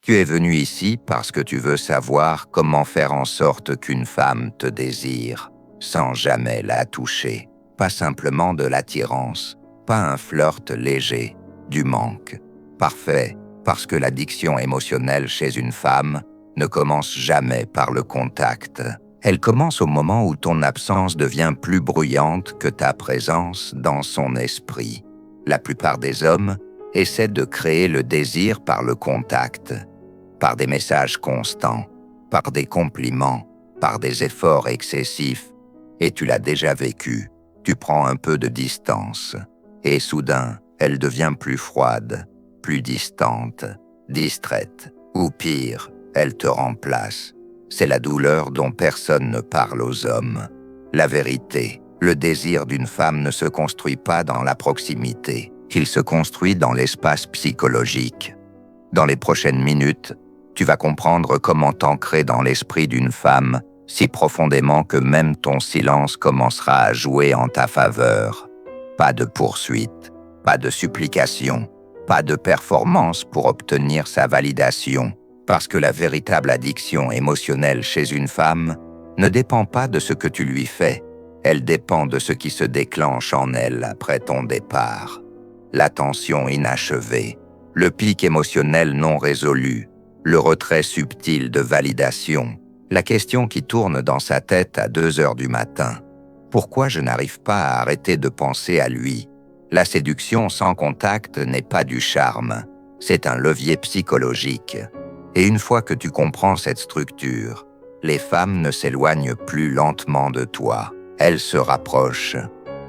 Tu es venu ici parce que tu veux savoir comment faire en sorte qu'une femme te désire, sans jamais la toucher. Pas simplement de l'attirance, pas un flirt léger, du manque. Parfait, parce que l'addiction émotionnelle chez une femme ne commence jamais par le contact. Elle commence au moment où ton absence devient plus bruyante que ta présence dans son esprit. La plupart des hommes essaient de créer le désir par le contact, par des messages constants, par des compliments, par des efforts excessifs. Et tu l'as déjà vécu, tu prends un peu de distance. Et soudain, elle devient plus froide, plus distante, distraite, ou pire, elle te remplace. C'est la douleur dont personne ne parle aux hommes. La vérité, le désir d'une femme ne se construit pas dans la proximité, il se construit dans l'espace psychologique. Dans les prochaines minutes, tu vas comprendre comment t'ancrer dans l'esprit d'une femme si profondément que même ton silence commencera à jouer en ta faveur. Pas de poursuite, pas de supplication, pas de performance pour obtenir sa validation, parce que la véritable addiction émotionnelle chez une femme ne dépend pas de ce que tu lui fais, elle dépend de ce qui se déclenche en elle après ton départ. La tension inachevée, le pic émotionnel non résolu, le retrait subtil de validation, la question qui tourne dans sa tête à 2 heures du matin. Pourquoi je n'arrive pas à arrêter de penser à lui? La séduction sans contact n'est pas du charme, c'est un levier psychologique. Et une fois que tu comprends cette structure, les femmes ne s'éloignent plus lentement de toi. Elles se rapprochent,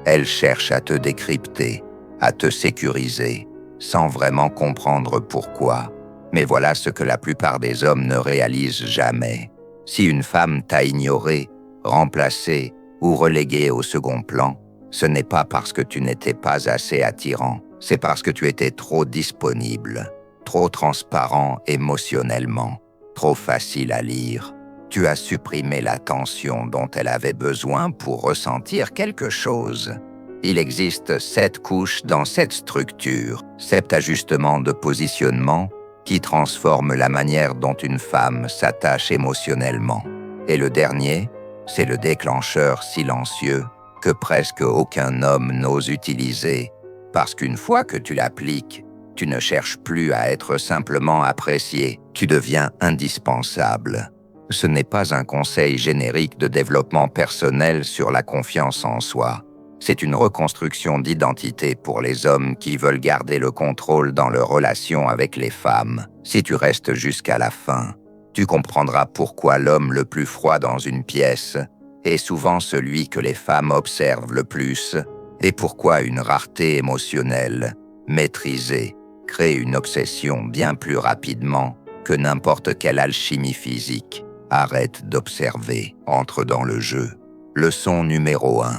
elles cherchent à te décrypter, à te sécuriser, sans vraiment comprendre pourquoi. Mais voilà ce que la plupart des hommes ne réalisent jamais. Si une femme t'a ignoré, remplacé ou relégué au second plan, ce n'est pas parce que tu n'étais pas assez attirant, c'est parce que tu étais trop disponible, trop transparent émotionnellement, trop facile à lire. Tu as supprimé l'attention dont elle avait besoin pour ressentir quelque chose. Il existe 7 couches dans cette structure, 7 ajustements de positionnement qui transforment la manière dont une femme s'attache émotionnellement. Et le dernier, c'est le déclencheur silencieux que presque aucun homme n'ose utiliser, parce qu'une fois que tu l'appliques, tu ne cherches plus à être simplement apprécié, tu deviens indispensable. Ce n'est pas un conseil générique de développement personnel sur la confiance en soi. C'est une reconstruction d'identité pour les hommes qui veulent garder le contrôle dans leurs relations avec les femmes. Si tu restes jusqu'à la fin, tu comprendras pourquoi l'homme le plus froid dans une pièce est souvent celui que les femmes observent le plus, et pourquoi une rareté émotionnelle, maîtrisée, crée une obsession bien plus rapidement que n'importe quelle alchimie physique. Arrête d'observer, entre dans le jeu. Leçon numéro 1.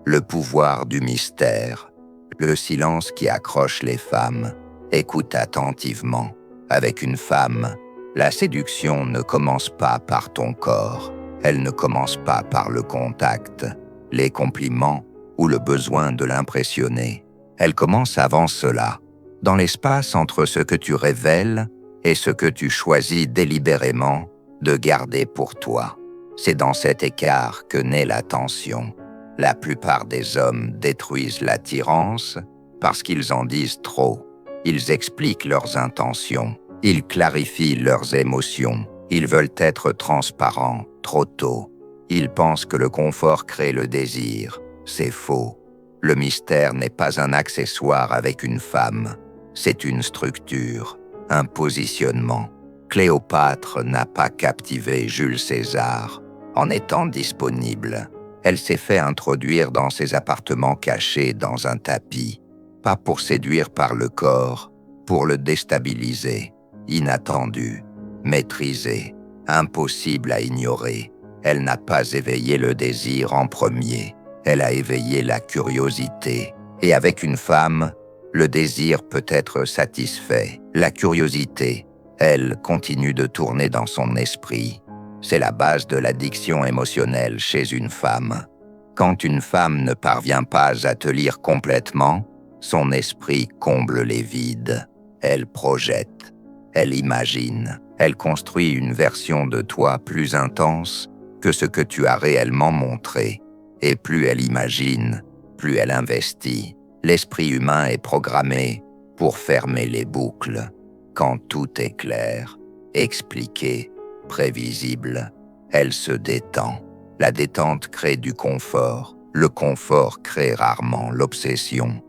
Le pouvoir du mystère. Le silence qui accroche les femmes. Écoute attentivement. Avec une femme, la séduction ne commence pas par ton corps. Elle ne commence pas par le contact, les compliments ou le besoin de l'impressionner. Elle commence avant cela, dans l'espace entre ce que tu révèles et ce que tu choisis délibérément de garder pour toi. C'est dans cet écart que naît la tension. La plupart des hommes détruisent l'attirance parce qu'ils en disent trop. Ils expliquent leurs intentions, ils clarifient leurs émotions, ils veulent être transparents trop tôt. Ils pensent que le confort crée le désir. C'est faux. Le mystère n'est pas un accessoire avec une femme, c'est une structure, un positionnement. Cléopâtre n'a pas captivé Jules César en étant disponible. Elle s'est fait introduire dans ses appartements cachés dans un tapis, pas pour séduire par le corps, pour le déstabiliser, inattendu, maîtrisé, impossible à ignorer. Elle n'a pas éveillé le désir en premier, elle a éveillé la curiosité. Et avec une femme, le désir peut être satisfait. La curiosité, elle, continue de tourner dans son esprit. C'est la base de l'addiction émotionnelle chez une femme. Quand une femme ne parvient pas à te lire complètement, son esprit comble les vides. Elle projette. Elle imagine, elle construit une version de toi plus intense que ce que tu as réellement montré. Et plus elle imagine, plus elle investit. L'esprit humain est programmé pour fermer les boucles. Quand tout est clair, expliqué, prévisible, elle se détend. La détente crée du confort. Le confort crée rarement l'obsession.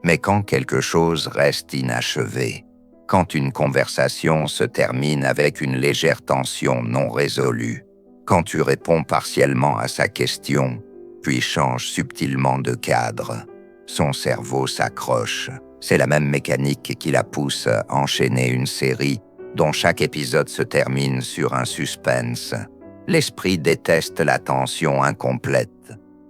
Mais quand quelque chose reste inachevé, quand une conversation se termine avec une légère tension non résolue, quand tu réponds partiellement à sa question, puis changes subtilement de cadre, son cerveau s'accroche. C'est la même mécanique qui la pousse à enchaîner une série dont chaque épisode se termine sur un suspense. L'esprit déteste la tension incomplète.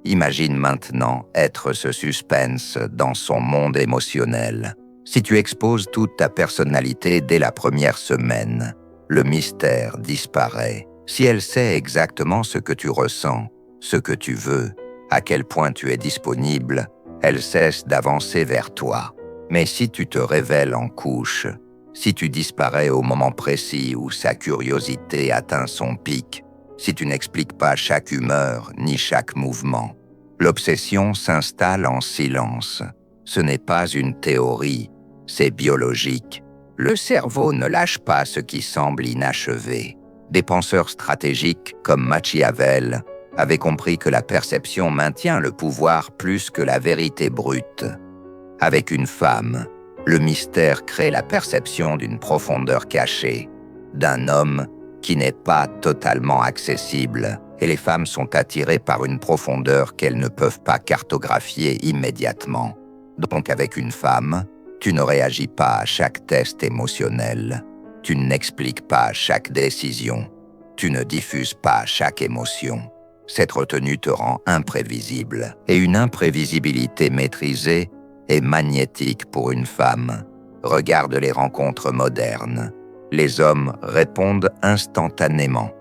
Imagine maintenant être ce suspense dans son monde émotionnel. Si tu exposes toute ta personnalité dès la première semaine, le mystère disparaît. Si elle sait exactement ce que tu ressens, ce que tu veux, à quel point tu es disponible, elle cesse d'avancer vers toi. Mais si tu te révèles en couche, si tu disparais au moment précis où sa curiosité atteint son pic, si tu n'expliques pas chaque humeur ni chaque mouvement, l'obsession s'installe en silence. Ce n'est pas une théorie, c'est biologique. Le cerveau ne lâche pas ce qui semble inachevé. Des penseurs stratégiques comme Machiavel avaient compris que la perception maintient le pouvoir plus que la vérité brute. Avec une femme, le mystère crée la perception d'une profondeur cachée, d'un homme qui n'est pas totalement accessible, et les femmes sont attirées par une profondeur qu'elles ne peuvent pas cartographier immédiatement. Donc avec une femme, tu ne réagis pas à chaque test émotionnel, tu n'expliques pas chaque décision, tu ne diffuses pas chaque émotion. Cette retenue te rend imprévisible, et une imprévisibilité maîtrisée est magnétique pour une femme. Regarde les rencontres modernes. Les hommes répondent instantanément.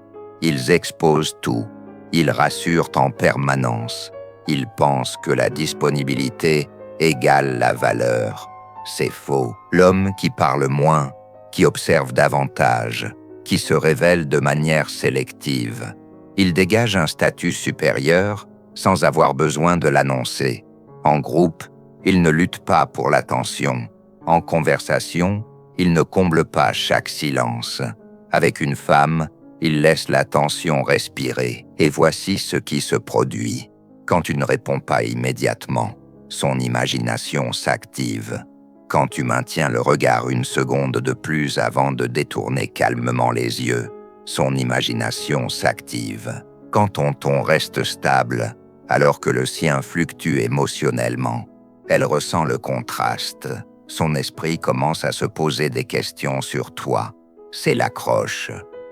Ils exposent tout. Ils rassurent en permanence. Ils pensent que la disponibilité égale la valeur. C'est faux. L'homme qui parle moins, qui observe davantage, qui se révèle de manière sélective, il dégage un statut supérieur sans avoir besoin de l'annoncer. En groupe, il ne lutte pas pour l'attention. En conversation, il ne comble pas chaque silence. Avec une femme, il laisse la tension respirer. Et voici ce qui se produit. Quand tu ne réponds pas immédiatement, son imagination s'active. Quand tu maintiens le regard une seconde de plus avant de détourner calmement les yeux, son imagination s'active. Quand ton ton reste stable, alors que le sien fluctue émotionnellement, elle ressent le contraste. Son esprit commence à se poser des questions sur toi. C'est l'accroche.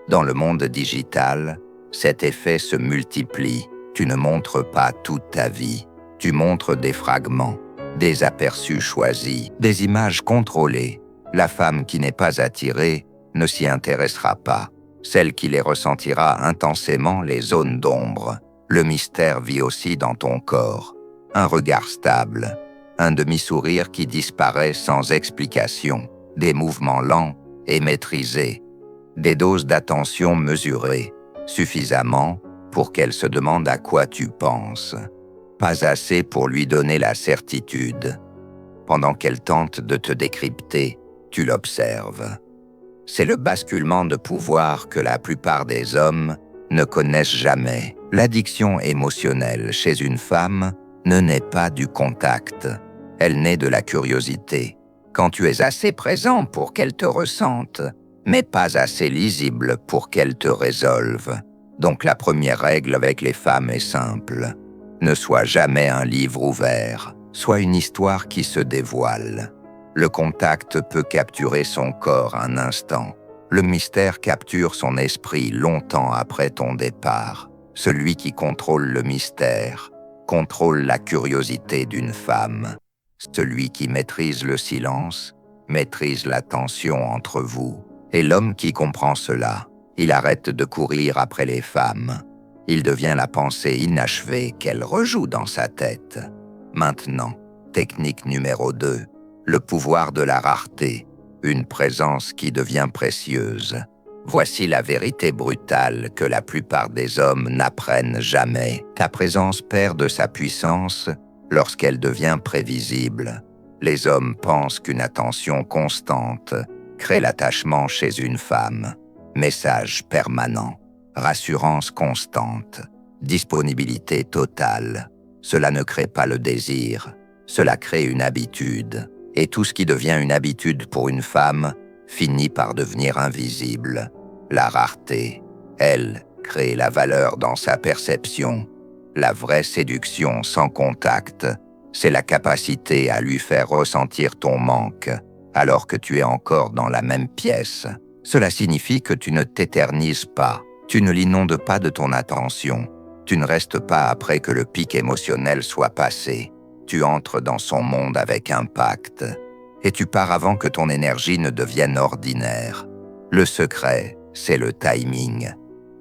Dans le monde digital, cet effet se multiplie. Tu ne montres pas toute ta vie. Tu montres des fragments, des aperçus choisis, des images contrôlées. La femme qui n'est pas attirée ne s'y intéressera pas. Celle qui les ressentira intensément les zones d'ombre. Le mystère vit aussi dans ton corps. Un regard stable, un demi-sourire qui disparaît sans explication, des mouvements lents et maîtrisés, des doses d'attention mesurées, suffisamment pour qu'elle se demande à quoi tu penses, pas assez pour lui donner la certitude. Pendant qu'elle tente de te décrypter, tu l'observes. C'est le basculement de pouvoir que la plupart des hommes ne connaissent jamais. L'addiction émotionnelle chez une femme ne naît pas du contact, elle naît de la curiosité. Quand tu es assez présent pour qu'elle te ressente, mais pas assez lisible pour qu'elle te résolve. Donc la première règle avec les femmes est simple. Ne sois jamais un livre ouvert, sois une histoire qui se dévoile. Le contact peut capturer son corps un instant. Le mystère capture son esprit longtemps après ton départ. Celui qui contrôle le mystère contrôle la curiosité d'une femme. Celui qui maîtrise le silence maîtrise la tension entre vous. Et l'homme qui comprend cela, il arrête de courir après les femmes. Il devient la pensée inachevée qu'elle rejoue dans sa tête. Maintenant, technique numéro 2, le pouvoir de la rareté. une présence qui devient précieuse. Voici la vérité brutale que la plupart des hommes n'apprennent jamais. Ta présence perd de sa puissance lorsqu'elle devient prévisible. Les hommes pensent qu'une attention constante crée l'attachement chez une femme. Message permanent, rassurance constante, disponibilité totale. Cela ne crée pas le désir, cela crée une habitude. Et tout ce qui devient une habitude pour une femme finit par devenir invisible. La rareté, elle, crée la valeur dans sa perception. La vraie séduction sans contact, c'est la capacité à lui faire ressentir ton manque, alors que tu es encore dans la même pièce. Cela signifie que tu ne t'éternises pas, tu ne l'inondes pas de ton attention, tu ne restes pas après que le pic émotionnel soit passé. Tu entres dans son monde avec impact, et tu pars avant que ton énergie ne devienne ordinaire. Le secret, c'est le timing.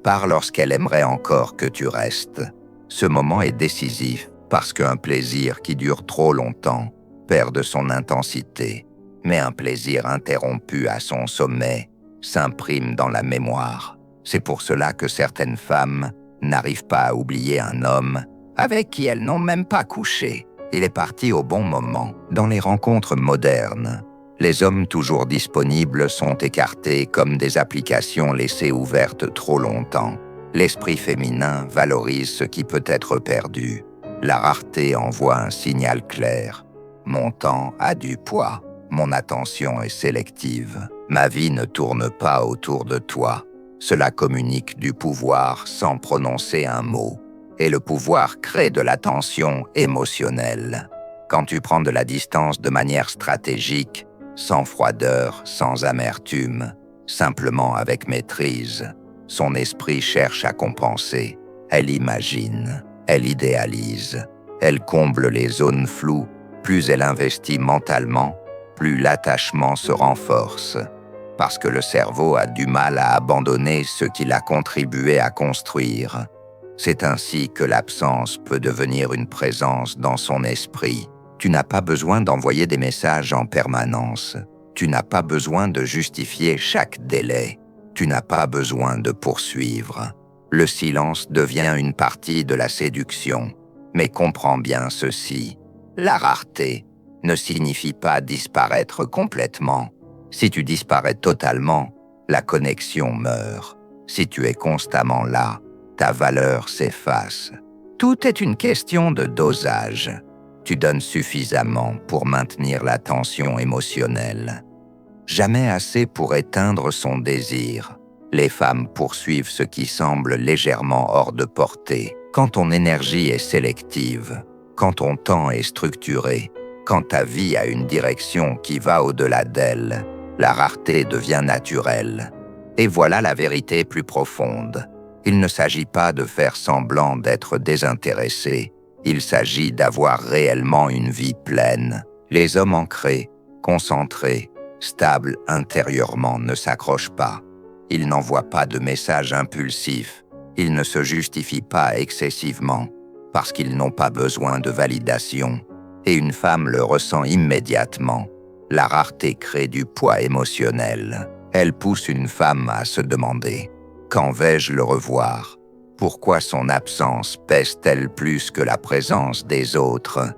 Pars lorsqu'elle aimerait encore que tu restes. Ce moment est décisif parce qu'un plaisir qui dure trop longtemps perd de son intensité, mais un plaisir interrompu à son sommet s'imprime dans la mémoire. C'est pour cela que certaines femmes n'arrivent pas à oublier un homme avec qui elles n'ont même pas couché. Il est parti au bon moment. Dans les rencontres modernes, les hommes toujours disponibles sont écartés comme des applications laissées ouvertes trop longtemps. L'esprit féminin valorise ce qui peut être perdu. La rareté envoie un signal clair. Mon temps a du poids. Mon attention est sélective. Ma vie ne tourne pas autour de toi. Cela communique du pouvoir sans prononcer un mot. Et le pouvoir crée de la tension émotionnelle. Quand tu prends de la distance de manière stratégique, sans froideur, sans amertume, simplement avec maîtrise, son esprit cherche à compenser. Elle imagine, elle idéalise, elle comble les zones floues. Plus elle investit mentalement, plus l'attachement se renforce. Parce que le cerveau a du mal à abandonner ce qu'il a contribué à construire. C'est ainsi que l'absence peut devenir une présence dans son esprit. Tu n'as pas besoin d'envoyer des messages en permanence. Tu n'as pas besoin de justifier chaque délai. Tu n'as pas besoin de poursuivre. Le silence devient une partie de la séduction. Mais comprends bien ceci. La rareté ne signifie pas disparaître complètement. Si tu disparais totalement, la connexion meurt. Si tu es constamment là, ta valeur s'efface. Tout est une question de dosage. Tu donnes suffisamment pour maintenir la tension émotionnelle. Jamais assez pour éteindre son désir. Les femmes poursuivent ce qui semble légèrement hors de portée. Quand ton énergie est sélective, quand ton temps est structuré, quand ta vie a une direction qui va au-delà d'elle, la rareté devient naturelle. Et voilà la vérité plus profonde. Il ne s'agit pas de faire semblant d'être désintéressé. Il s'agit d'avoir réellement une vie pleine. Les hommes ancrés, concentrés, stables intérieurement ne s'accrochent pas. Ils n'envoient pas de messages impulsifs. Ils ne se justifient pas excessivement parce qu'ils n'ont pas besoin de validation. Et une femme le ressent immédiatement. La rareté crée du poids émotionnel. Elle pousse une femme à se demander « Quand vais-je le revoir ? Pourquoi son absence pèse-t-elle plus que la présence des autres ?»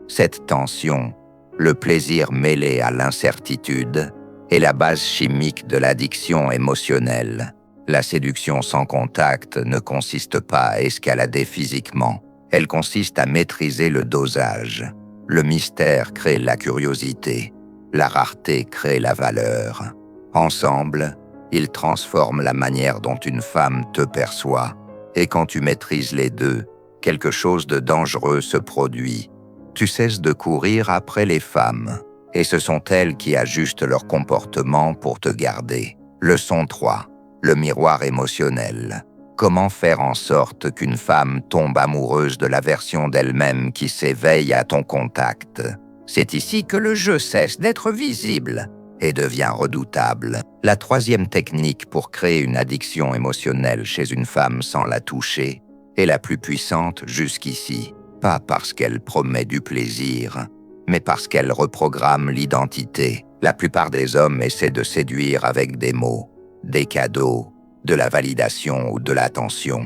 Cette tension, le plaisir mêlé à l'incertitude, est la base chimique de l'addiction émotionnelle. La séduction sans contact ne consiste pas à escalader physiquement. Elle consiste à maîtriser le dosage. Le mystère crée la curiosité. La rareté crée la valeur. Ensemble, ils transforment la manière dont une femme te perçoit. Et quand tu maîtrises les deux, quelque chose de dangereux se produit. Tu cesses de courir après les femmes. Et ce sont elles qui ajustent leur comportement pour te garder. Leçon 3. Le miroir émotionnel. Comment faire en sorte qu'une femme tombe amoureuse de la version d'elle-même qui s'éveille à ton contact? C'est ici que le jeu cesse d'être visible et devient redoutable. La troisième technique pour créer une addiction émotionnelle chez une femme sans la toucher est la plus puissante jusqu'ici. Pas parce qu'elle promet du plaisir, mais parce qu'elle reprogramme l'identité. La plupart des hommes essaient de séduire avec des mots, des cadeaux, de la validation ou de l'attention.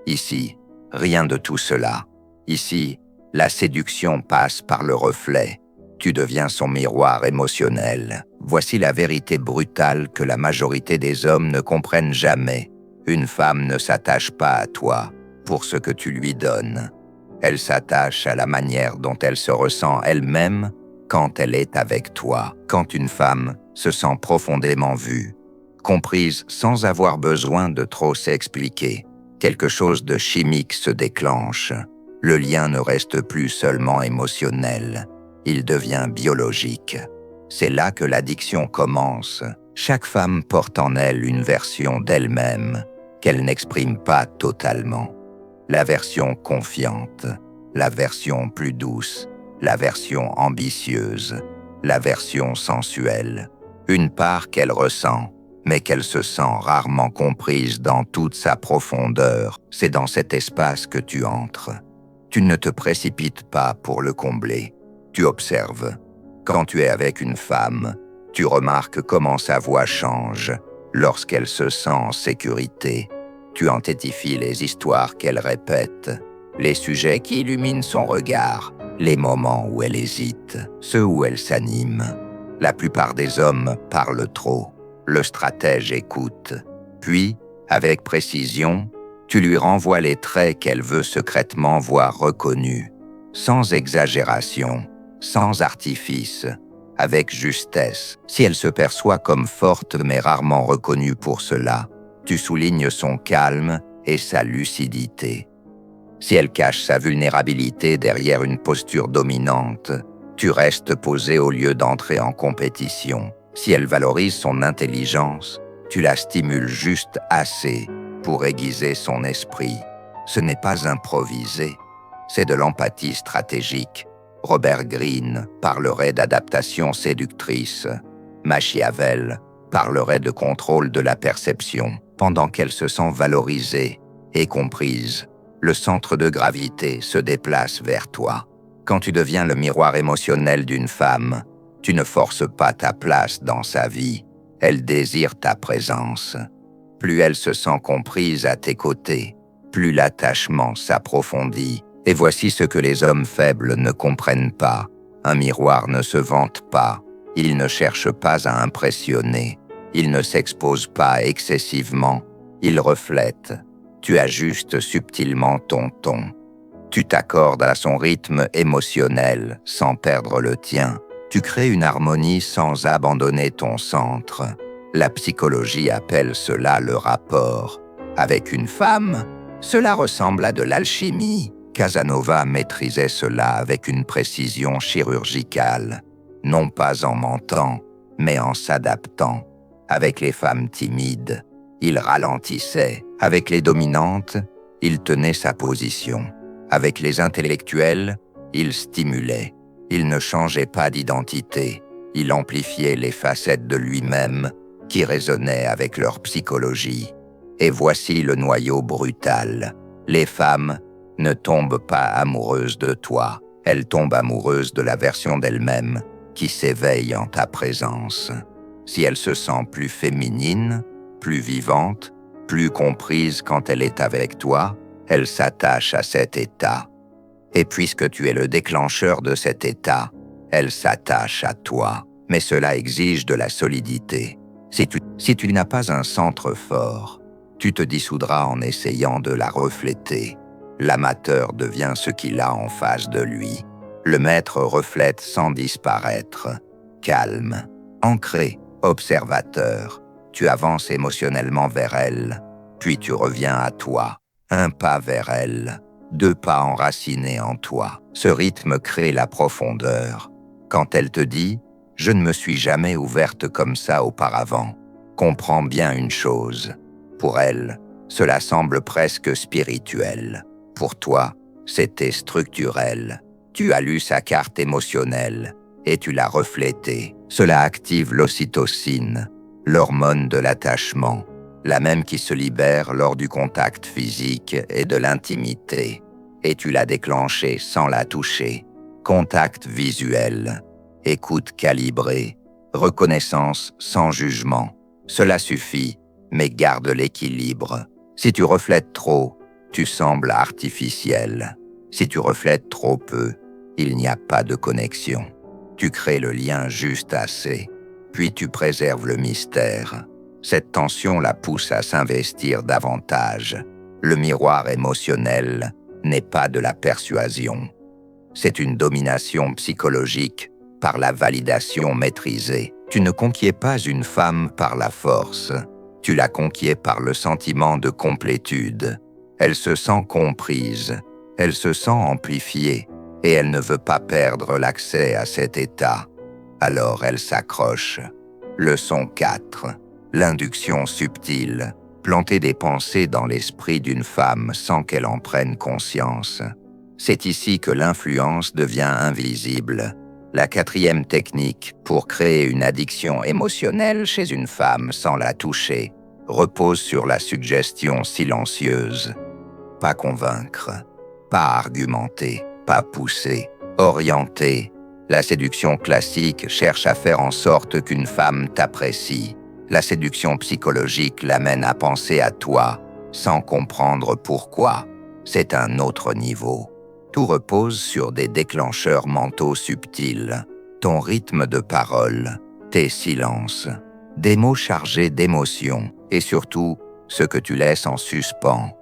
Ici, rien de tout cela. Ici, la séduction passe par le reflet. Tu deviens son miroir émotionnel. Voici la vérité brutale que la majorité des hommes ne comprennent jamais. Une femme ne s'attache pas à toi pour ce que tu lui donnes. Elle s'attache à la manière dont elle se ressent elle-même quand elle est avec toi. Quand une femme se sent profondément vue, comprise sans avoir besoin de trop s'expliquer, quelque chose de chimique se déclenche. Le lien ne reste plus seulement émotionnel, il devient biologique. C'est là que l'addiction commence. Chaque femme porte en elle une version d'elle-même qu'elle n'exprime pas totalement. La version confiante, la version plus douce, la version ambitieuse, la version sensuelle. Une part qu'elle ressent, mais qu'elle se sent rarement comprise dans toute sa profondeur. C'est dans cet espace que tu entres. Tu ne te précipites pas pour le combler. Tu observes. Quand tu es avec une femme, tu remarques comment sa voix change lorsqu'elle se sent en sécurité. Tu identifies les histoires qu'elle répète, les sujets qui illuminent son regard, les moments où elle hésite, ceux où elle s'anime. La plupart des hommes parlent trop. Le stratège écoute. Puis, avec précision, tu lui renvoies les traits qu'elle veut secrètement voir reconnus, sans exagération, sans artifice, avec justesse. Si elle se perçoit comme forte mais rarement reconnue pour cela, tu soulignes son calme et sa lucidité. Si elle cache sa vulnérabilité derrière une posture dominante, tu restes posé au lieu d'entrer en compétition. Si elle valorise son intelligence, tu la stimules juste assez pour aiguiser son esprit. Ce n'est pas improvisé, c'est de l'empathie stratégique. Robert Greene parlerait d'adaptation séductrice. Machiavel parlerait de contrôle de la perception. Pendant qu'elle se sent valorisée et comprise, le centre de gravité se déplace vers toi. Quand tu deviens le miroir émotionnel d'une femme, tu ne forces pas ta place dans sa vie, elle désire ta présence. Plus elle se sent comprise à tes côtés, plus l'attachement s'approfondit. Et voici ce que les hommes faibles ne comprennent pas. Un miroir ne se vante pas, il ne cherche pas à impressionner, il ne s'expose pas excessivement, il reflète. Tu ajustes subtilement ton ton. Tu t'accordes à son rythme émotionnel sans perdre le tien. Tu crées une harmonie sans abandonner ton centre. La psychologie appelle cela le rapport. Avec une femme, cela ressemble à de l'alchimie. Casanova maîtrisait cela avec une précision chirurgicale, non pas en mentant, mais en s'adaptant. Avec les femmes timides, il ralentissait. Avec les dominantes, il tenait sa position. Avec les intellectuels, il stimulait. Il ne changeait pas d'identité. Il amplifiait les facettes de lui-même qui résonnaient avec leur psychologie. Et voici le noyau brutal. Les femmes ne tombent pas amoureuses de toi. Elles tombent amoureuses de la version d'elles-mêmes qui s'éveille en ta présence. Si elle se sent plus féminine, plus vivante, plus comprise quand elle est avec toi, elle s'attache à cet état. Et puisque tu es le déclencheur de cet état, elle s'attache à toi. Mais cela exige de la solidité. Si tu n'as pas un centre fort, tu te dissoudras en essayant de la refléter. L'amateur devient ce qu'il a en face de lui. Le maître reflète sans disparaître. Calme, ancré, observateur. Tu avances émotionnellement vers elle, puis tu reviens à toi. Un pas vers elle, 2 pas enracinés en toi. Ce rythme crée la profondeur. Quand elle te dit « Je ne me suis jamais ouverte comme ça auparavant », comprends bien une chose. Pour elle, cela semble presque spirituel. Pour toi, c'était structurel. Tu as lu sa carte émotionnelle et tu l'as reflétée. Cela active l'ocytocine, l'hormone de l'attachement, la même qui se libère lors du contact physique et de l'intimité. Et tu l'as déclenchée sans la toucher. Contact visuel, écoute calibrée, Reconnaissance sans jugement. Cela suffit, mais garde l'équilibre. Si tu reflètes trop, tu sembles artificiel. Si tu reflètes trop peu, il n'y a pas de connexion. Tu crées le lien juste assez, puis tu préserves le mystère. Cette tension la pousse à s'investir davantage. Le miroir émotionnel n'est pas de la persuasion. C'est une domination psychologique par la validation maîtrisée. Tu ne conquiers pas une femme par la force. Tu la conquiers par le sentiment de complétude. Elle se sent comprise, elle se sent amplifiée, et elle ne veut pas perdre l'accès à cet état. Alors elle s'accroche. Leçon 4. L'induction subtile. Planter des pensées dans l'esprit d'une femme sans qu'elle en prenne conscience. C'est ici que l'influence devient invisible. La 4e technique pour créer une addiction émotionnelle chez une femme sans la toucher repose sur la suggestion silencieuse. Pas convaincre, pas argumenter, pas pousser, orienter. La séduction classique cherche à faire en sorte qu'une femme t'apprécie. La séduction psychologique l'amène à penser à toi, sans comprendre pourquoi. C'est un autre niveau. Tout repose sur des déclencheurs mentaux subtils. Ton rythme de parole, tes silences, des mots chargés d'émotions, et surtout, ce que tu laisses en suspens.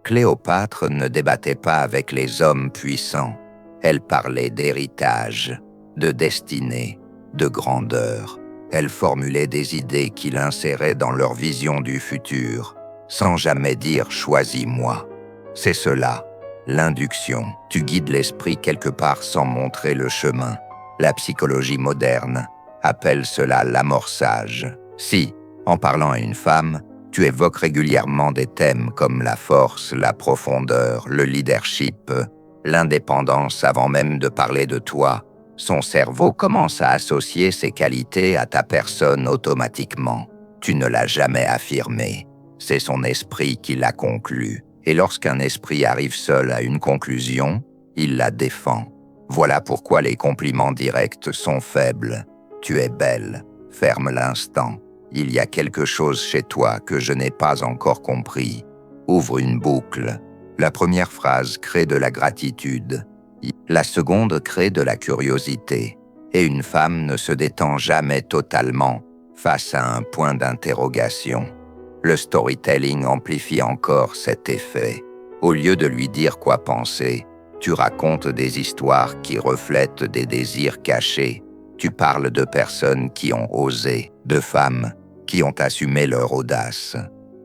Cléopâtre ne débattait pas avec les hommes puissants. Elle parlait d'héritage, de destinée, de grandeur. Elle formulait des idées qu'il insérait dans leur vision du futur, sans jamais dire « choisis-moi ». C'est cela, l'induction. Tu guides l'esprit quelque part sans montrer le chemin. La psychologie moderne appelle cela l'amorçage. Si, en parlant à une femme, tu évoques régulièrement des thèmes comme la force, la profondeur, le leadership, l'indépendance avant même de parler de toi, son cerveau commence à associer ces qualités à ta personne automatiquement. Tu ne l'as jamais affirmé. C'est son esprit qui l'a conclu. Et lorsqu'un esprit arrive seul à une conclusion, il la défend. Voilà pourquoi les compliments directs sont faibles. Tu es belle. Ferme l'instant. Il y a quelque chose chez toi que je n'ai pas encore compris. Ouvre une boucle. La première phrase crée de la gratitude. La seconde crée de la curiosité. Et une femme ne se détend jamais totalement face à un point d'interrogation. Le storytelling amplifie encore cet effet. Au lieu de lui dire quoi penser, tu racontes des histoires qui reflètent des désirs cachés. Tu parles de personnes qui ont osé, de femmes qui ont assumé leur audace,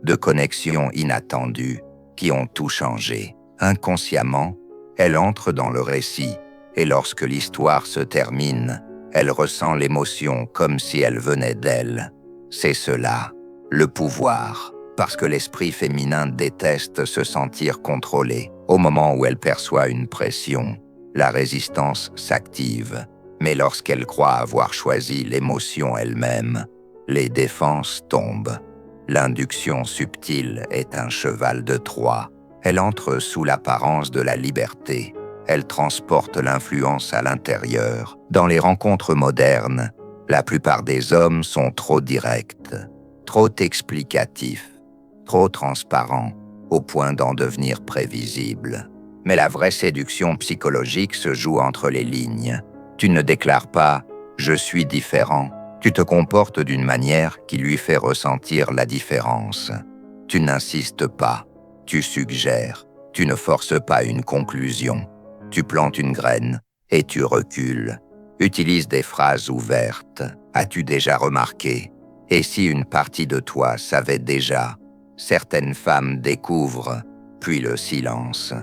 de connexions inattendues qui ont tout changé. Inconsciemment, elle entre dans le récit, et lorsque l'histoire se termine, elle ressent l'émotion comme si elle venait d'elle. C'est cela, le pouvoir, parce que l'esprit féminin déteste se sentir contrôlé. Au moment où elle perçoit une pression, la résistance s'active. Mais lorsqu'elle croit avoir choisi l'émotion elle-même, les défenses tombent. L'induction subtile est un cheval de Troie. Elle entre sous l'apparence de la liberté. Elle transporte l'influence à l'intérieur. Dans les rencontres modernes, la plupart des hommes sont trop directs, trop explicatifs, trop transparents, au point d'en devenir prévisibles. Mais la vraie séduction psychologique se joue entre les lignes. Tu ne déclares pas « je suis différent ». Tu te comportes d'une manière qui lui fait ressentir la différence. Tu n'insistes pas, tu suggères, tu ne forces pas une conclusion. Tu plantes une graine et tu recules. Utilise des phrases ouvertes. As-tu déjà remarqué? Et si une partie de toi savait déjà? Certaines femmes découvrent, puis le silence.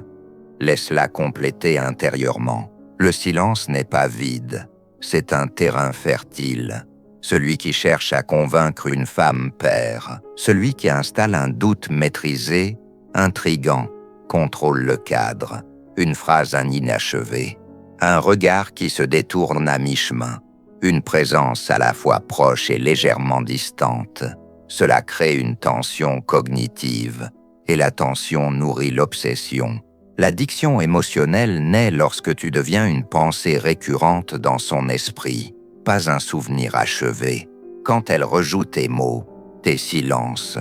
Laisse-la compléter intérieurement. Le silence n'est pas vide, c'est un terrain fertile. Celui qui cherche à convaincre une femme perd. Celui qui installe un doute maîtrisé, intrigant, contrôle le cadre. Une phrase inachevée. Un regard qui se détourne à mi-chemin. Une présence à la fois proche et légèrement distante. Cela crée une tension cognitive. Et la tension nourrit l'obsession. L'addiction émotionnelle naît lorsque tu deviens une pensée récurrente dans son esprit. pas un souvenir achevé. Quand elle rejoue tes mots, tes silences,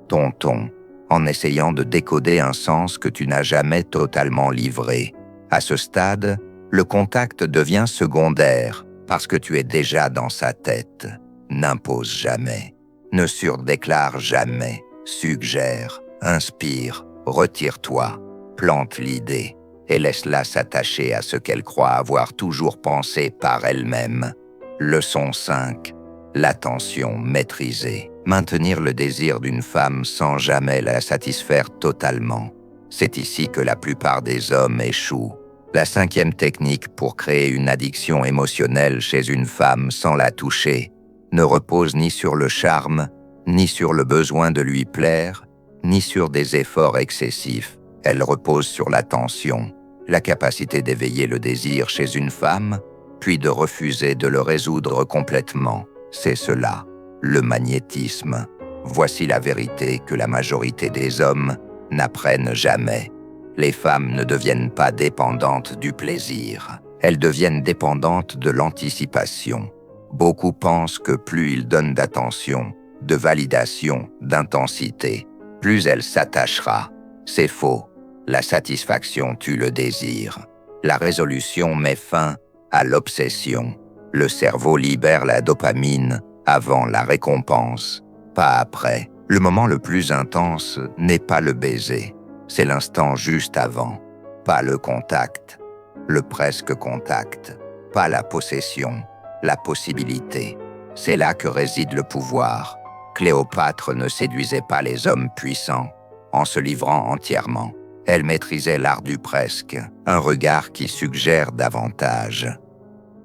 ton ton, en essayant de décoder un sens que tu n'as jamais totalement livré. À ce stade, le contact devient secondaire parce que tu es déjà dans sa tête. N'impose jamais, ne surdéclare jamais, suggère, inspire, retire-toi, plante l'idée et laisse-la s'attacher à ce qu'elle croit avoir toujours pensé par elle-même. Leçon 5. L'attention maîtrisée. Maintenir le désir d'une femme sans jamais la satisfaire totalement. C'est ici que la plupart des hommes échouent. La 5e technique pour créer une addiction émotionnelle chez une femme sans la toucher ne repose ni sur le charme, ni sur le besoin de lui plaire, ni sur des efforts excessifs. Elle repose sur l'attention, la capacité d'éveiller le désir chez une femme, puis de refuser de le résoudre complètement. C'est cela, le magnétisme. Voici la vérité que la majorité des hommes n'apprennent jamais. Les femmes ne deviennent pas dépendantes du plaisir. Elles deviennent dépendantes de l'anticipation. Beaucoup pensent que plus ils donnent d'attention, de validation, d'intensité, plus elle s'attachera. C'est faux. La satisfaction tue le désir. La résolution met fin à l'obsession. Le cerveau libère la dopamine avant la récompense, pas après. Le moment le plus intense n'est pas le baiser, c'est l'instant juste avant. Pas le contact, le presque contact, pas la possession, la possibilité. C'est là que réside le pouvoir. Cléopâtre ne séduisait pas les hommes puissants en se livrant entièrement. Elle maîtrisait l'art du presque, un regard qui suggère davantage.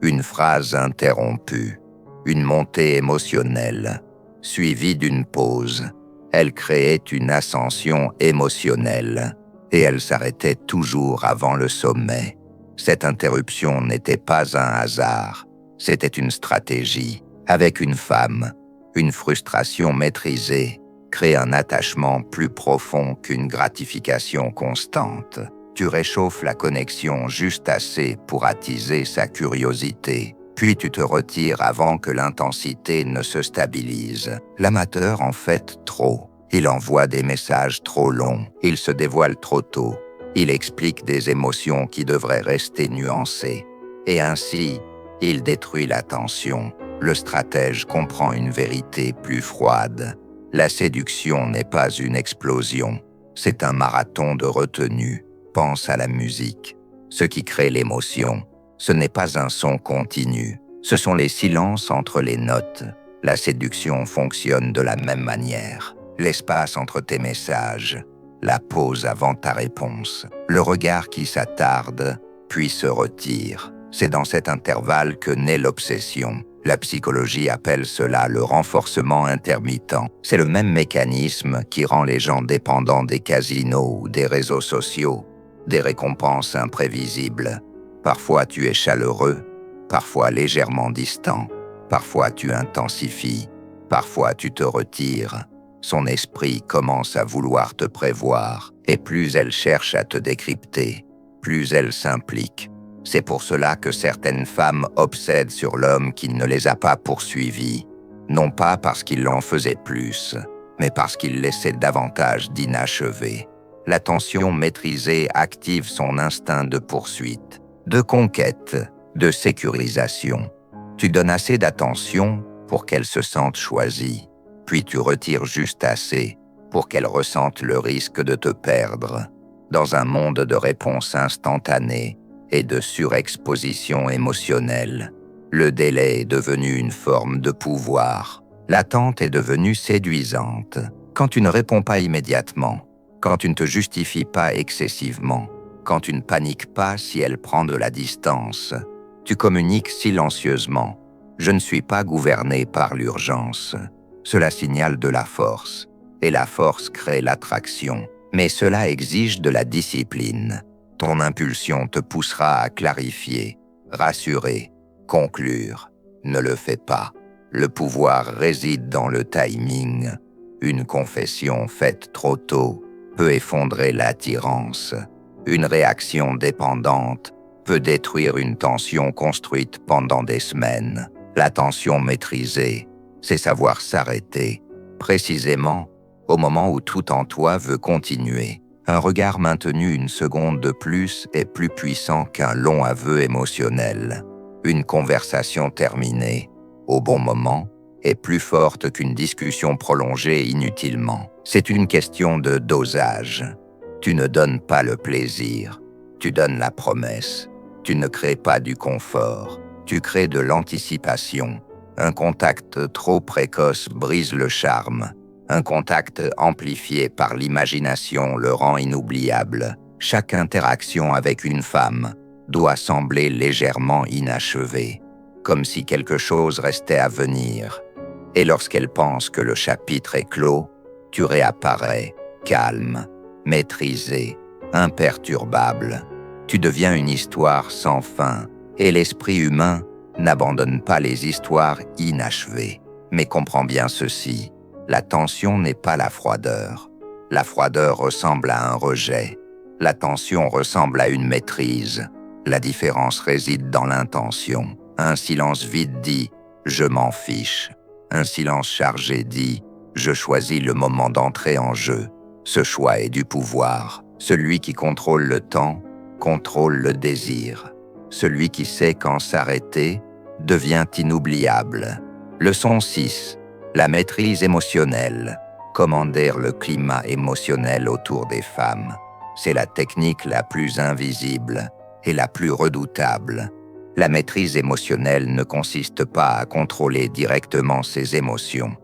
Une phrase interrompue, une montée émotionnelle, suivie d'une pause. Elle créait une ascension émotionnelle et elle s'arrêtait toujours avant le sommet. Cette interruption n'était pas un hasard, c'était une stratégie. Avec une femme, une frustration maîtrisée crée un attachement plus profond qu'une gratification constante. Tu réchauffes la connexion juste assez pour attiser sa curiosité, puis tu te retires avant que l'intensité ne se stabilise. L'amateur en fait trop. Il envoie des messages trop longs, il se dévoile trop tôt, il explique des émotions qui devraient rester nuancées. Et ainsi, il détruit l'attention. Le stratège comprend une vérité plus froide. La séduction n'est pas une explosion, c'est un marathon de retenue. Pense à la musique. Ce qui crée l'émotion, ce n'est pas un son continu, ce sont les silences entre les notes. La séduction fonctionne de la même manière. L'espace entre tes messages, la pause avant ta réponse, le regard qui s'attarde, puis se retire. C'est dans cet intervalle que naît l'obsession. La psychologie appelle cela le renforcement intermittent. C'est le même mécanisme qui rend les gens dépendants des casinos ou des réseaux sociaux. Des récompenses imprévisibles. Parfois tu es chaleureux, parfois légèrement distant, parfois tu intensifies, parfois tu te retires. Son esprit commence à vouloir te prévoir, et plus elle cherche à te décrypter, plus elle s'implique. C'est pour cela que certaines femmes obsèdent sur l'homme qui ne les a pas poursuivies, non pas parce qu'il en faisait plus, mais parce qu'il laissait davantage d'inachevé. L'attention maîtrisée active son instinct de poursuite, de conquête, de sécurisation. Tu donnes assez d'attention pour qu'elle se sente choisie, puis tu retires juste assez pour qu'elle ressente le risque de te perdre. Dans un monde de réponses instantanées et de surexposition émotionnelle, le délai est devenu une forme de pouvoir. L'attente est devenue séduisante. Quand tu ne réponds pas immédiatement, quand tu ne te justifies pas excessivement, quand tu ne paniques pas si elle prend de la distance, tu communiques silencieusement. Je ne suis pas gouverné par l'urgence. Cela signale de la force, et la force crée l'attraction. Mais cela exige de la discipline. Ton impulsion te poussera à clarifier, rassurer, conclure. Ne le fais pas. Le pouvoir réside dans le timing. Une confession faite trop tôt peut effondrer l'attirance. Une réaction dépendante peut détruire une tension construite pendant des semaines. L'attention maîtrisée, c'est savoir s'arrêter, précisément au moment où tout en toi veut continuer. Un regard maintenu une seconde de plus est plus puissant qu'un long aveu émotionnel. Une conversation terminée, au bon moment, est plus forte qu'une discussion prolongée inutilement. C'est une question de dosage. Tu ne donnes pas le plaisir, tu donnes la promesse. Tu ne crées pas du confort, tu crées de l'anticipation. Un contact trop précoce brise le charme. Un contact amplifié par l'imagination le rend inoubliable. Chaque interaction avec une femme doit sembler légèrement inachevée, comme si quelque chose restait à venir. Et lorsqu'elle pense que le chapitre est clos, tu réapparais, calme, maîtrisé, imperturbable. Tu deviens une histoire sans fin, et l'esprit humain n'abandonne pas les histoires inachevées. Mais comprends bien ceci, la tension n'est pas la froideur. La froideur ressemble à un rejet. La tension ressemble à une maîtrise. La différence réside dans l'intention. Un silence vide dit « je m'en fiche ». Un silence chargé dit « je choisis le moment d'entrer en jeu ». Ce choix est du pouvoir. Celui qui contrôle le temps contrôle le désir. Celui qui sait quand s'arrêter devient inoubliable. Leçon 6. La maîtrise émotionnelle. Commander le climat émotionnel autour des femmes. C'est la technique la plus invisible et la plus redoutable. La maîtrise émotionnelle ne consiste pas à contrôler directement ses émotions.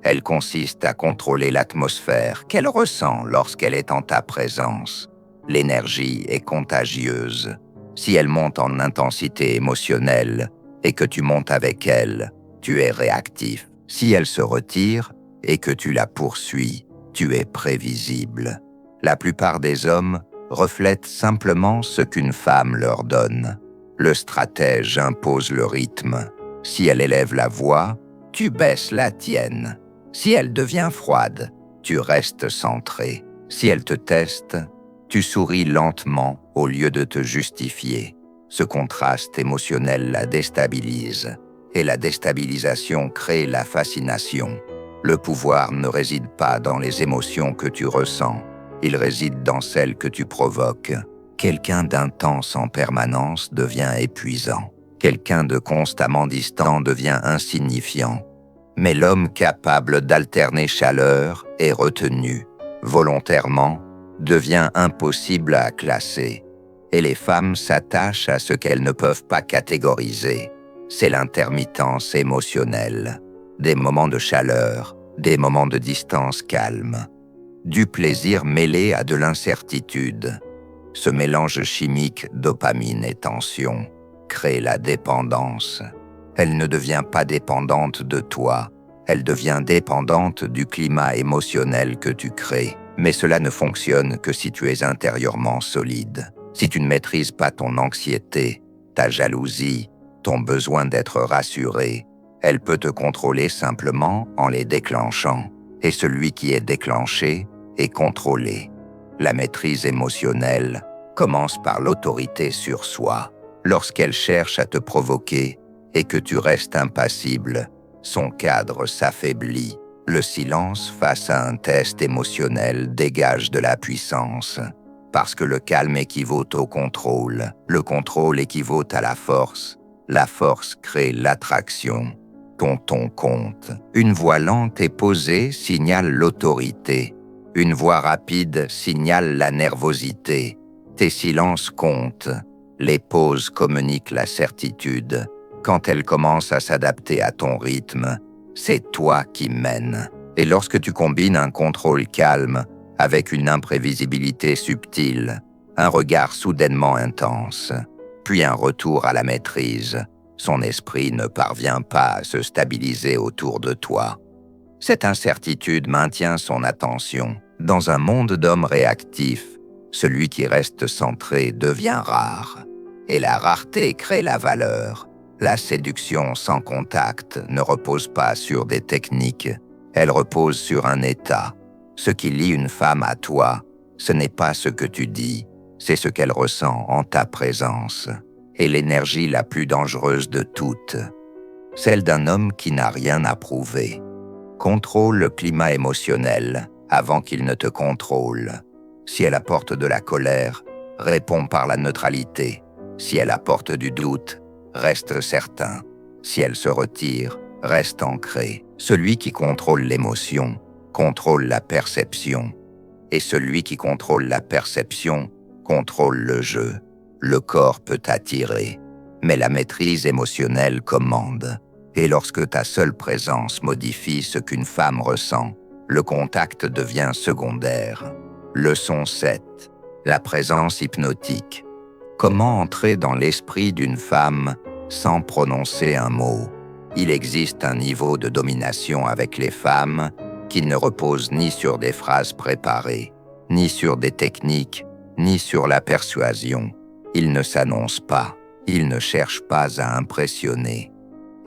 Elle consiste à contrôler l'atmosphère qu'elle ressent lorsqu'elle est en ta présence. L'énergie est contagieuse. Si elle monte en intensité émotionnelle et que tu montes avec elle, tu es réactif. Si elle se retire et que tu la poursuis, tu es prévisible. La plupart des hommes reflètent simplement ce qu'une femme leur donne. Le stratège impose le rythme. Si elle élève la voix, tu baisses la tienne. Si elle devient froide, tu restes centré. Si elle te teste, tu souris lentement au lieu de te justifier. Ce contraste émotionnel la déstabilise. Et la déstabilisation crée la fascination. Le pouvoir ne réside pas dans les émotions que tu ressens. Il réside dans celles que tu provoques. Quelqu'un d'intense en permanence devient épuisant. Quelqu'un de constamment distant devient insignifiant. Mais l'homme capable d'alterner chaleur et retenue, volontairement, devient impossible à classer. Et les femmes s'attachent à ce qu'elles ne peuvent pas catégoriser. C'est l'intermittence émotionnelle. Des moments de chaleur, des moments de distance calme. Du plaisir mêlé à de l'incertitude. Ce mélange chimique dopamine et tension crée la dépendance. Elle ne devient pas dépendante de toi, elle devient dépendante du climat émotionnel que tu crées. Mais cela ne fonctionne que si tu es intérieurement solide. Si tu ne maîtrises pas ton anxiété, ta jalousie, ton besoin d'être rassuré, elle peut te contrôler simplement en les déclenchant. Et celui qui est déclenché est contrôlé. La maîtrise émotionnelle commence par l'autorité sur soi. Lorsqu'elle cherche à te provoquer et que tu restes impassible, son cadre s'affaiblit. Le silence face à un test émotionnel dégage de la puissance. Parce que le calme équivaut au contrôle, le contrôle équivaut à la force crée l'attraction. Ton ton compte. Une voix lente et posée signale l'autorité. Une voix rapide signale la nervosité. Tes silences comptent. Les pauses communiquent la certitude. Quand elles commencent à s'adapter à ton rythme, c'est toi qui mènes. Et lorsque tu combines un contrôle calme avec une imprévisibilité subtile, un regard soudainement intense, puis un retour à la maîtrise, son esprit ne parvient pas à se stabiliser autour de toi. Cette incertitude maintient son attention. Dans un monde d'hommes réactifs, celui qui reste centré devient rare. Et la rareté crée la valeur. La séduction sans contact ne repose pas sur des techniques, elle repose sur un état. Ce qui lie une femme à toi, ce n'est pas ce que tu dis, c'est ce qu'elle ressent en ta présence. Et l'énergie la plus dangereuse de toutes, celle d'un homme qui n'a rien à prouver. Contrôle le climat émotionnel avant qu'il ne te contrôle. Si elle apporte de la colère, réponds par la neutralité. Si elle apporte du doute, reste certain. Si elle se retire, reste ancré. Celui qui contrôle l'émotion contrôle la perception. Et celui qui contrôle la perception contrôle le jeu. Le corps peut attirer, mais la maîtrise émotionnelle commande. Et lorsque ta seule présence modifie ce qu'une femme ressent, le contact devient secondaire. Leçon 7. La présence hypnotique. Comment entrer dans l'esprit d'une femme sans prononcer un mot? Il existe un niveau de domination avec les femmes qui ne repose ni sur des phrases préparées, ni sur des techniques, ni sur la persuasion. Il ne s'annonce pas, il ne cherche pas à impressionner.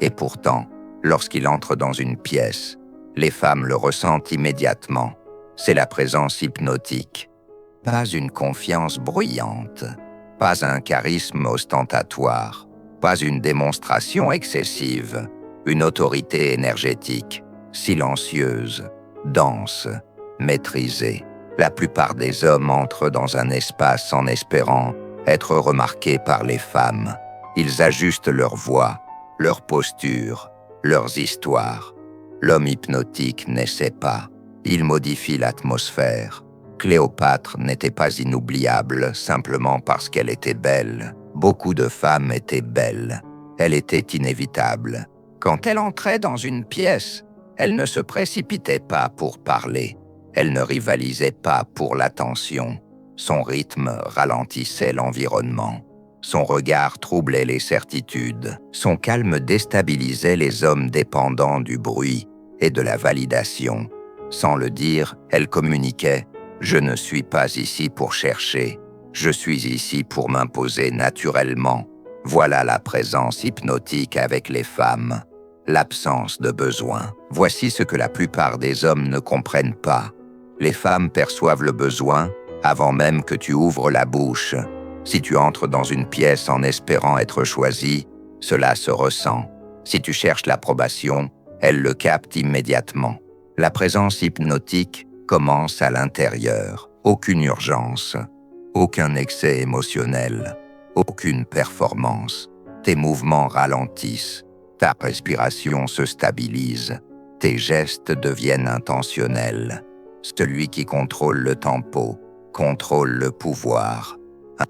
Et pourtant, lorsqu'il entre dans une pièce, les femmes le ressentent immédiatement. C'est la présence hypnotique. Pas une confiance bruyante, pas un charisme ostentatoire, pas une démonstration excessive, une autorité énergétique, silencieuse, dense, maîtrisée. La plupart des hommes entrent dans un espace en espérant être remarqués par les femmes. Ils ajustent leur voix, leur posture, leurs histoires. L'homme hypnotique n'essaie pas, il modifie l'atmosphère. Cléopâtre n'était pas inoubliable simplement parce qu'elle était belle. Beaucoup de femmes étaient belles. Elle était inévitable. Quand elle entrait dans une pièce, elle ne se précipitait pas pour parler. Elle ne rivalisait pas pour l'attention. Son rythme ralentissait l'environnement. Son regard troublait les certitudes. Son calme déstabilisait les hommes dépendants du bruit et de la validation. Sans le dire, elle communiquait « Je ne suis pas ici pour chercher. Je suis ici pour m'imposer naturellement. » Voilà la présence hypnotique avec les femmes. L'absence de besoin. Voici ce que la plupart des hommes ne comprennent pas. Les femmes perçoivent le besoin avant même que tu ouvres la bouche. Si tu entres dans une pièce en espérant être choisi, cela se ressent. Si tu cherches l'approbation, elle le capte immédiatement. La présence hypnotique commence à l'intérieur. Aucune urgence, aucun excès émotionnel, aucune performance. Tes mouvements ralentissent, ta respiration se stabilise, tes gestes deviennent intentionnels. Celui qui contrôle le tempo contrôle le pouvoir.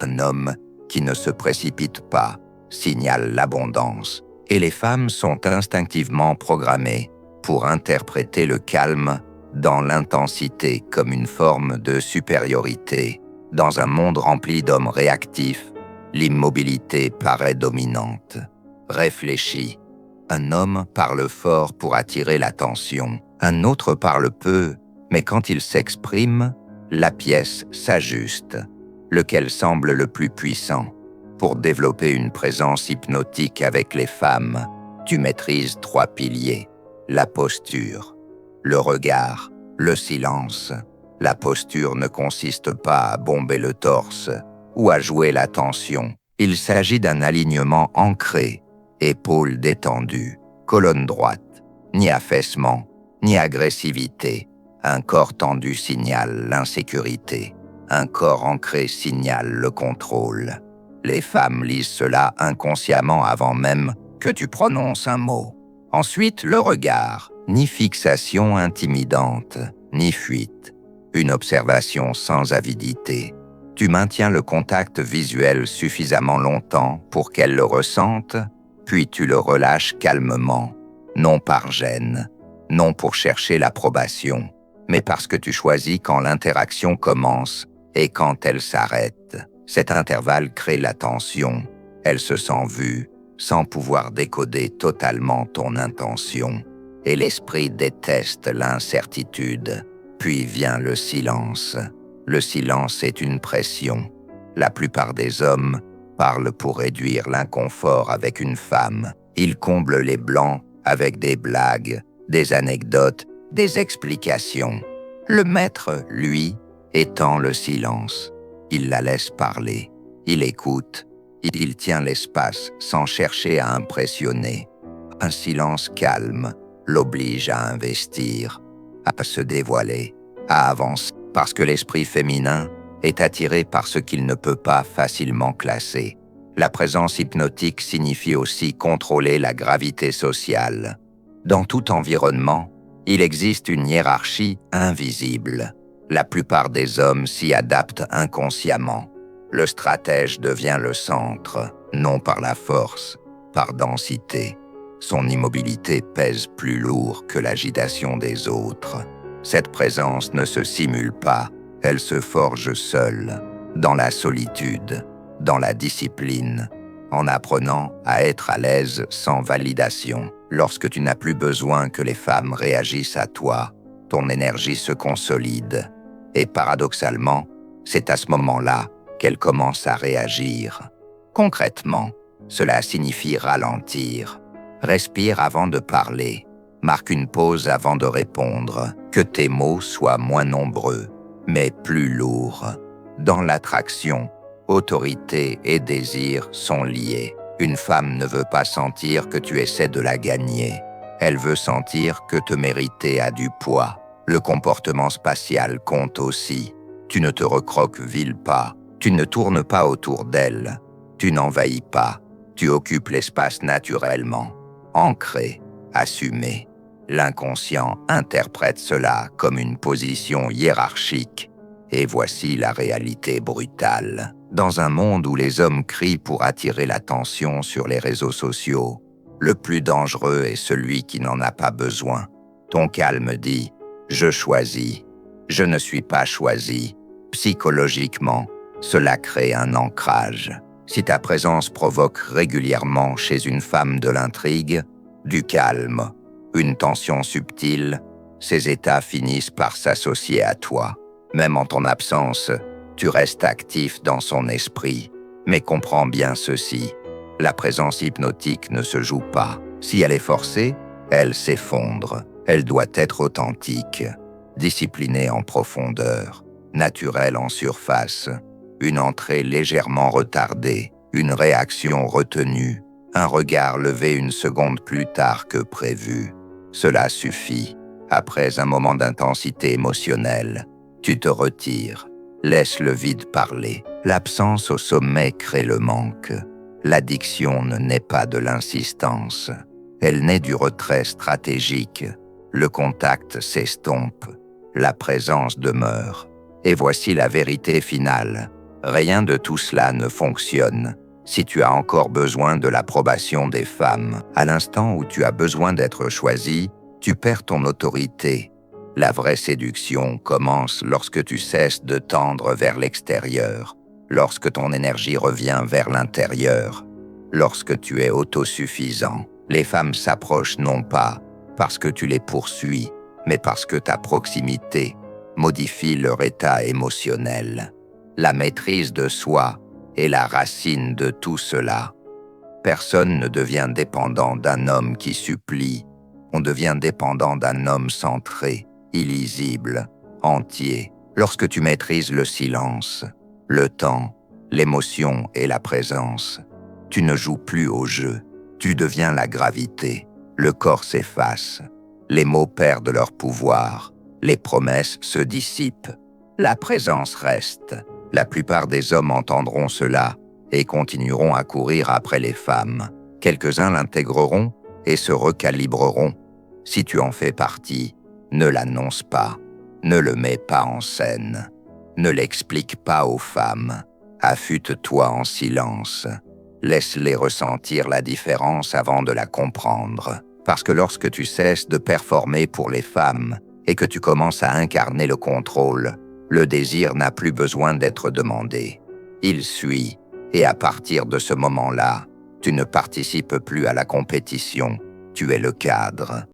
Un homme qui ne se précipite pas signale l'abondance, et les femmes sont instinctivement programmées pour interpréter le calme dans l'intensité comme une forme de supériorité. Dans un monde rempli d'hommes réactifs, l'immobilité paraît dominante. Réfléchis. Un homme parle fort pour attirer l'attention. Un autre parle peu, mais quand il s'exprime, la pièce s'ajuste. Lequel semble le plus puissant? Pour développer une présence hypnotique avec les femmes, tu maîtrises 3 piliers. La posture, le regard, le silence. La posture ne consiste pas à bomber le torse ou à jouer la tension. Il s'agit d'un alignement ancré, épaules détendues, colonne droite, ni affaissement, ni agressivité. Un corps tendu signale l'insécurité. Un corps ancré signale le contrôle. Les femmes lisent cela inconsciemment avant même que tu prononces un mot. Ensuite, le regard. Ni fixation intimidante, ni fuite. Une observation sans avidité. Tu maintiens le contact visuel suffisamment longtemps pour qu'elle le ressente, puis tu le relâches calmement, non par gêne, non pour chercher l'approbation, mais parce que tu choisis quand l'interaction commence et quand elle s'arrête. Cet intervalle crée la tension. Elle se sent vue, sans pouvoir décoder totalement ton intention. Et l'esprit déteste l'incertitude. Puis vient le silence. Le silence est une pression. La plupart des hommes parlent pour réduire l'inconfort avec une femme. Ils comblent les blancs avec des blagues, des anecdotes, des explications. Le maître, lui, étend le silence. Il la laisse parler. Il écoute. Il tient l'espace sans chercher à impressionner. Un silence calme l'oblige à investir, à se dévoiler, à avancer, parce que l'esprit féminin est attiré par ce qu'il ne peut pas facilement classer. La présence hypnotique signifie aussi contrôler la gravité sociale. Dans tout environnement, il existe une hiérarchie invisible. La plupart des hommes s'y adaptent inconsciemment. Le stratège devient le centre, non par la force, par densité. Son immobilité pèse plus lourd que l'agitation des autres. Cette présence ne se simule pas, elle se forge seule, dans la solitude, dans la discipline, en apprenant à être à l'aise sans validation. Lorsque tu n'as plus besoin que les femmes réagissent à toi, ton énergie se consolide. Et paradoxalement, c'est à ce moment-là qu'elle commence à réagir. Concrètement, cela signifie ralentir. Respire avant de parler. Marque une pause avant de répondre. Que tes mots soient moins nombreux, mais plus lourds. Dans l'attraction, autorité et désir sont liés. Une femme ne veut pas sentir que tu essaies de la gagner. Elle veut sentir que te mériter a du poids. Le comportement spatial compte aussi. Tu ne te recroquevilles pas. Tu ne tournes pas autour d'elle. Tu n'envahis pas. Tu occupes l'espace naturellement. Ancré, assumé. L'inconscient interprète cela comme une position hiérarchique. Et voici la réalité brutale. Dans un monde où les hommes crient pour attirer l'attention sur les réseaux sociaux, le plus dangereux est celui qui n'en a pas besoin. Ton calme dit « Je choisis ». Je ne suis pas choisi. Psychologiquement, cela crée un ancrage. Si ta présence provoque régulièrement chez une femme de l'intrigue, du calme, une tension subtile, ces états finissent par s'associer à toi. Même en ton absence, tu restes actif dans son esprit. Mais comprends bien ceci, la présence hypnotique ne se joue pas. Si elle est forcée, elle s'effondre. Elle doit être authentique, disciplinée en profondeur, naturelle en surface, une entrée légèrement retardée, une réaction retenue, un regard levé une seconde plus tard que prévu. Cela suffit. Après un moment d'intensité émotionnelle, tu te retires, laisse le vide parler. L'absence au sommet crée le manque. L'addiction ne naît pas de l'insistance. Elle naît du retrait stratégique. Le contact s'estompe. La présence demeure. Et voici la vérité finale. Rien de tout cela ne fonctionne si tu as encore besoin de l'approbation des femmes. À l'instant où tu as besoin d'être choisi, tu perds ton autorité. La vraie séduction commence lorsque tu cesses de tendre vers l'extérieur, lorsque ton énergie revient vers l'intérieur, lorsque tu es autosuffisant. Les femmes s'approchent non pas parce que tu les poursuis, mais parce que ta proximité modifie leur état émotionnel. La maîtrise de soi est la racine de tout cela. Personne ne devient dépendant d'un homme qui supplie. On devient dépendant d'un homme centré, illisible, entier. Lorsque tu maîtrises le silence, le temps, l'émotion et la présence, tu ne joues plus au jeu. Tu deviens la gravité. Le corps s'efface. Les mots perdent leur pouvoir. Les promesses se dissipent. La présence reste. La plupart des hommes entendront cela et continueront à courir après les femmes. Quelques-uns l'intégreront et se recalibreront. Si tu en fais partie, ne l'annonce pas, ne le mets pas en scène, ne l'explique pas aux femmes. Affûte-toi en silence. Laisse-les ressentir la différence avant de la comprendre. Parce que lorsque tu cesses de performer pour les femmes et que tu commences à incarner le contrôle, le désir n'a plus besoin d'être demandé. Il suit, et à partir de ce moment-là, tu ne participes plus à la compétition, tu es le cadre.